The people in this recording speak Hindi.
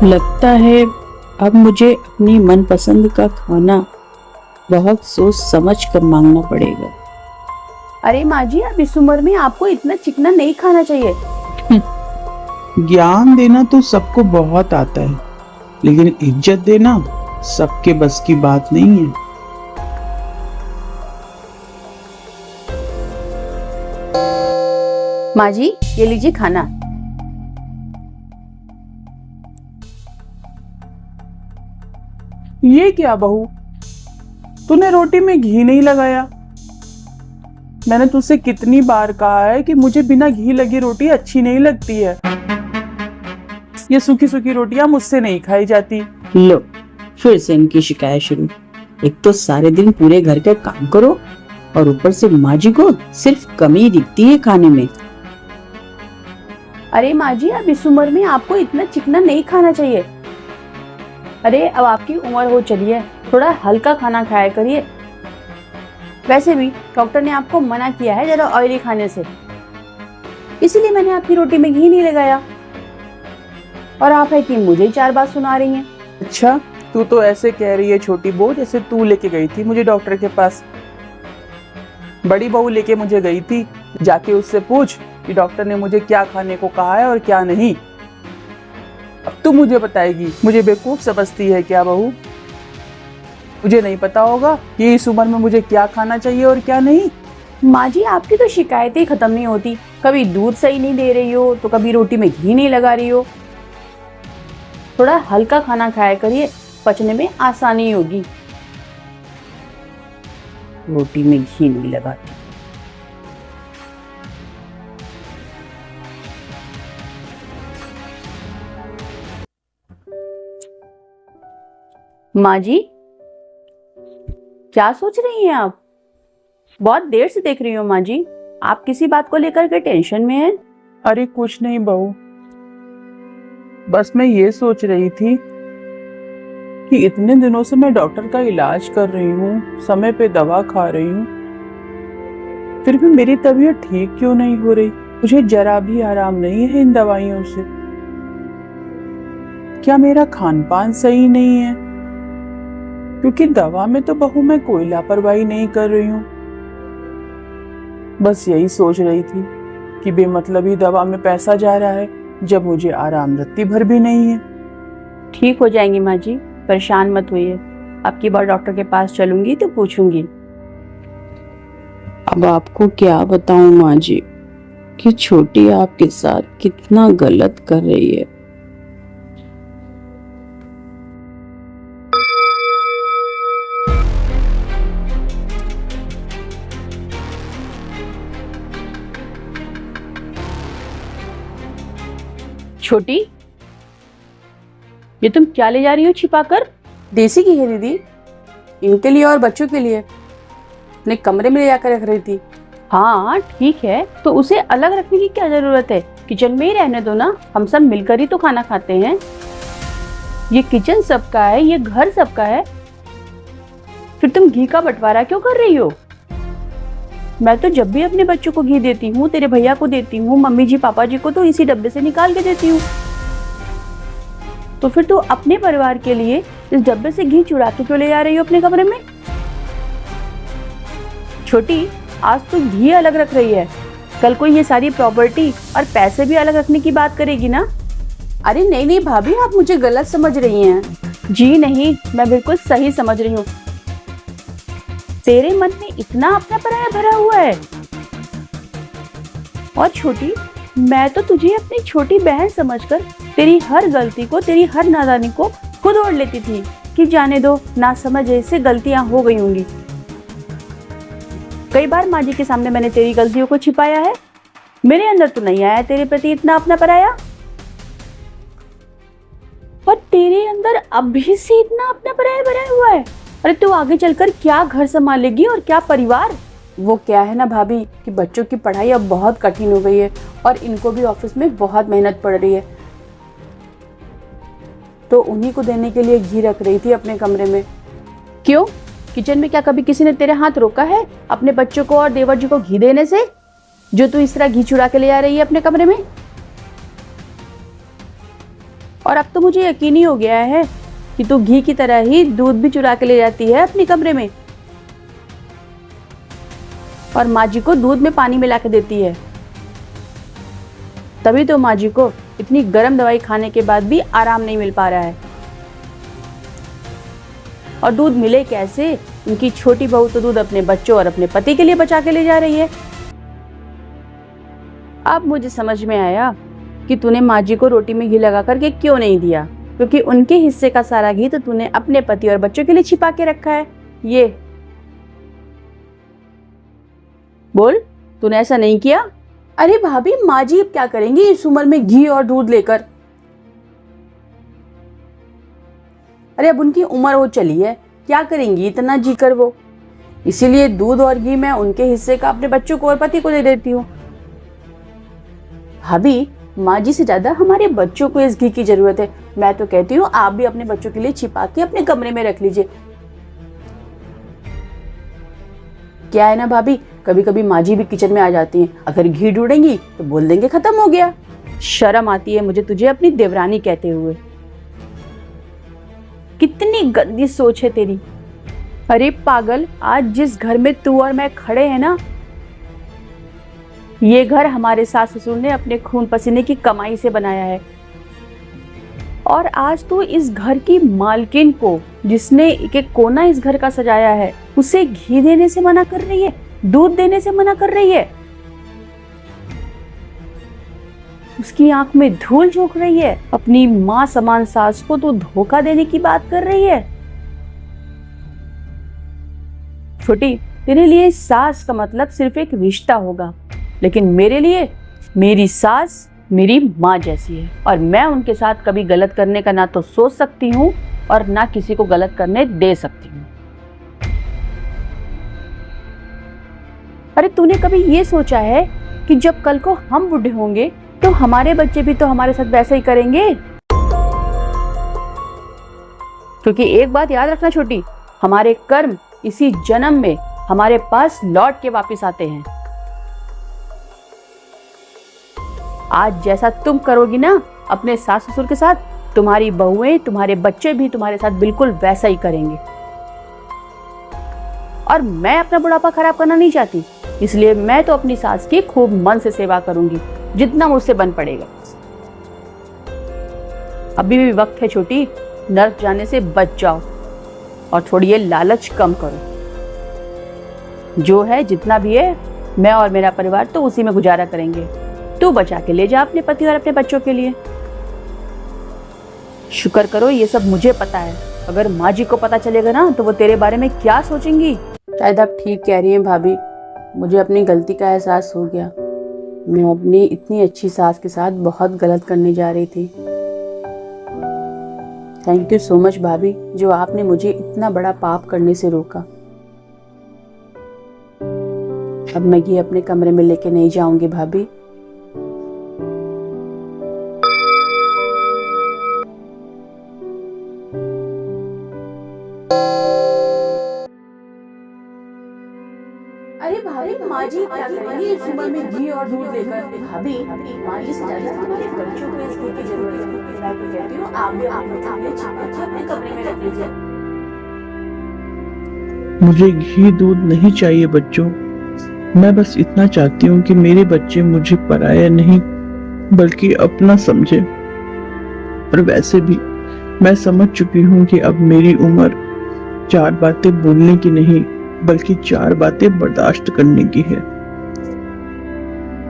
लगता है अब मुझे अपनी मनपसंद का खाना बहुत सोच समझ कर मांगना पड़ेगा। अरे माँ जी, अब इस उम्र में आपको इतना चिकना नहीं खाना चाहिए। ज्ञान देना तो सबको बहुत आता है, लेकिन इज्जत देना सबके बस की बात नहीं है। माँ जी, ये लीजिए खाना। ये क्या बहू, तूने रोटी में घी नहीं लगाया। मैंने तुझसे कितनी बार कहा है कि मुझे बिना घी लगी रोटी अच्छी नहीं लगती है। ये सूखी सूखी रोटियां मुझसे नहीं खाई जाती। लो, फिर से इनकी शिकायत शुरू। एक तो सारे दिन पूरे घर का काम करो और ऊपर से माँ जी को सिर्फ कमी दिखती है खाने में। अरे माँ जी, अब इस उम्र में आपको इतना चिकना नहीं खाना चाहिए। अरे अब आपकी उम्र हो चली है, थोड़ा हल्का खाना खाया करिए। वैसे भी डॉक्टर ने आपको मना किया है ज्यादा ऑयली खाने से, इसीलिए मैंने आपकी रोटी में घी नहीं लगाया। और आप है कि मुझे ही 4 बात सुना रही हैं। अच्छा, तू तो ऐसे कह रही है छोटी बहू जैसे तू लेके गई थी मुझे डॉक्टर के पास। बड़ी बहू लेके मुझे गई थी, जाके उससे पूछ कि डॉक्टर ने मुझे क्या खाने को कहा है और क्या नहीं। अब तू मुझे बताएगी, मुझे बेवकूफ समझती है क्या बहू? मुझे नहीं पता होगा कि इस उम्र में मुझे क्या खाना चाहिए और क्या नहीं। माँ जी, आपकी तो शिकायतें ही खत्म नहीं होती। कभी दूध सही नहीं दे रही हो, तो कभी रोटी में घी नहीं लगा रही हो। थोड़ा हल्का खाना खाया करिए, पचने में आसानी होगी। रोटी में घी नहीं लगाती। माँ जी, क्या सोच रही हैं आप? बहुत देर से देख रही हो माँ जी। आप किसी बात को लेकर के टेंशन में हैं? अरे कुछ नहीं बहू, बस मैं ये सोच रही थी कि इतने दिनों से मैं डॉक्टर का इलाज कर रही हूँ, समय पे दवा खा रही हूँ, फिर भी मेरी तबीयत ठीक क्यों नहीं हो रही? मुझे जरा भी आराम नहीं है इन दवाइयों से। क्या मेरा खान पान सही नहीं है? क्योंकि दवा में तो बहू मैं कोई लापरवाही नहीं कर रही हूँ। बस यही सोच रही थी कि बेमतलबी दवा में पैसा जा रहा है, जब मुझे आराम रत्ती भर भी नहीं है। ठीक हो जाएंगी माँ जी, परेशान मत होइए। अब की बार डॉक्टर के पास चलूंगी तो पूछूंगी। अब आपको क्या बताऊं माँ जी कि छोटी आपके साथ कितना गलत कर रही है। छोटी, ये तुम क्या ले जा रही हो छिपाकर? देसी घी है दीदी, इनके लिए और बच्चों के लिए। अपने कमरे में ले जाकर रख रही थी। हाँ ठीक है, तो उसे अलग रखने की क्या जरूरत है? किचन में ही रहने दो ना, हम सब मिलकर ही तो खाना खाते हैं। ये किचन सबका है, ये घर सबका है, फिर तुम घी का बंटवारा क्यों कर रही हो? मैं तो जब भी अपने बच्चों को घी देती हूँ, तेरे भैया को देती हूँ, मम्मी जी पापा जी को तो इसी डब्बे से निकाल के देती हूँ। तो फिर तू अपने परिवार के लिए इस डब्बे से घी चुरा के क्यों ले जा रही हो अपने कमरे में? छोटी, आज तू घी अलग रख रही है, कल को ये सारी प्रॉपर्टी और पैसे भी अलग रखने की बात करेगी ना? अरे नहीं नहीं भाभी, आप मुझे गलत समझ रही हैं। जी नहीं, मैं बिल्कुल सही समझ रही हूँ। तेरे मन में इतना अपना पराया भरा हुआ है। और छोटी, मैं तो तुझे अपनी छोटी बहन समझकर तेरी हर गलती को, तेरी हर नादानी को खुद ओढ़ लेती थी कि जाने दो, ना समझ ऐसे गलतियां हो गई होंगी। कई बार माँ जी के सामने मैंने तेरी गलतियों को छिपाया है। मेरे अंदर तो नहीं आया तेरे प्रति इतना अपना पराया, और तेरे अंदर अभी से इतना अपना पराया भरा हुआ है। अरे तू आगे चलकर क्या घर संभालेगी और क्या परिवार? वो क्या है ना भाभी कि बच्चों की पढ़ाई अब बहुत कठिन हो गई है और इनको भी ऑफिस में बहुत मेहनत पड़ रही है, तो उन्हीं को देने के लिए घी रख रही थी अपने कमरे में। क्यों, किचन में क्या कभी किसी ने तेरे हाथ रोका है अपने बच्चों को और देवर जी को घी देने से, जो तू इस तरह घी चुरा के ले आ रही है अपने कमरे में? और अब तो मुझे यकीन ही हो गया है कि तू घी की तरह ही दूध भी चुरा के ले जाती है अपने कमरे में और माँ जी को दूध में पानी मिला के देती है। तभी तो माँ जी को इतनी गर्म दवाई खाने के बाद भी आराम नहीं मिल पा रहा है। और दूध मिले कैसे? उनकी छोटी बहू तो दूध अपने बच्चों और अपने पति के लिए बचा के ले जा रही है। अब मुझे समझ में आया कि तूने माँ जी को रोटी में घी लगा करके क्यों नहीं दिया, क्योंकि उनके हिस्से का सारा घी तो तूने अपने पति और बच्चों के लिए छिपा के रखा है। ये बोल, तूने ऐसा नहीं किया? अरे भाभी, माँ जी अब क्या करेंगी इस उम्र में घी और दूध लेकर? अरे अब उनकी उम्र हो चली है, क्या करेंगी इतना जी कर वो? इसीलिए दूध और घी मैं उनके हिस्से का अपने बच्चों को और पति को दे देती हूँ। भाभी, माँ जी से ज्यादा हमारे बच्चों को इस घी की जरूरत है। मैं तो कहती हूँ आप भी अपने बच्चों के लिए छिपा के अपने कमरे में रख लीजिए। क्या है ना भाभी, कभी कभी माँ जी भी किचन में आ जाती हैं, अगर घी ढूंढेंगी तो बोल देंगे खत्म हो गया। शर्म आती है मुझे तुझे अपनी देवरानी कहते हुए। कितनी गंदी सोच है तेरी। अरे पागल, आज जिस घर में तू और मैं खड़े हैं ना, ये घर हमारे सास ससुर ने अपने खून पसीने की कमाई से बनाया है। और आज तो इस घर की मालकिन को, जिसने एक एक कोना इस घर का सजाया है, उसे घी देने से मना कर रही है, दूध देने से मना कर रही है, उसकी आंख में धूल झोंक रही है। अपनी मां समान सास को तो धोखा देने की बात कर रही है। छोटी, तेरे लिए सास का मतलब सिर्फ एक रिश्ता होगा, लेकिन मेरे लिए मेरी सास मेरी माँ जैसी है और मैं उनके साथ कभी गलत करने का ना तो सोच सकती हूँ और ना किसी को गलत करने दे सकती हूँ। अरे तूने कभी ये सोचा है कि जब कल को हम बूढ़े होंगे तो हमारे बच्चे भी तो हमारे साथ वैसा ही करेंगे? क्योंकि एक बात याद रखना छोटी, हमारे कर्म इसी जन्म में हमारे पास लौट के वापस आते हैं। आज जैसा तुम करोगी ना अपने सास ससुर के साथ, तुम्हारी बहुएं, तुम्हारे बच्चे भी तुम्हारे साथ बिल्कुल वैसा ही करेंगे। और मैं अपना बुढ़ापा खराब करना नहीं चाहती, इसलिए मैं तो अपनी सास की खूब मन से सेवा करूंगी, जितना मुझसे बन पड़ेगा। अभी भी वक्त है छोटी, नर्क जाने से बच जाओ और थोड़ी ये लालच कम करो। जो है जितना भी है, मैं और मेरा परिवार तो उसी में गुजारा करेंगे। तू बचा के ले जा अपने पति और अपने बच्चों के लिए। शुक्र करो ये सब मुझे पता है, अगर माँ जी को पता चलेगा ना तो वो तेरे बारे में क्या सोचेंगी। शायद आप ठीक कह रही हैं भाभी, मुझे अपनी गलती का एहसास हो गया। मैं अपनी इतनी अच्छी सास के साथ बहुत गलत करने जा रही थी। थैंक यू सो मच भाभी, जो आपने मुझे इतना बड़ा पाप करने से रोका। अब मैं ये अपने कमरे में लेके नहीं जाऊंगी भाभी। अरे भाभी, माँ जी क्या करेंगी इस उम्र में घी और दूध लेकर? भाभी, माँ जी से ज्यादा हमारे बच्चों को इस घी की जरूरत है। मैं तो कहती हूँ आप भी अपने कमरे में रख लीजिए। मुझे घी दूध नहीं चाहिए बच्चों, मैं बस इतना चाहती हूँ कि मेरे बच्चे मुझे पराया नहीं बल्कि अपना समझे। और वैसे भी मैं समझ चुकी हूँ कि अब मेरी उम्र 4 बातें बोलने की नहीं बल्कि 4 बातें बर्दाश्त करने की है।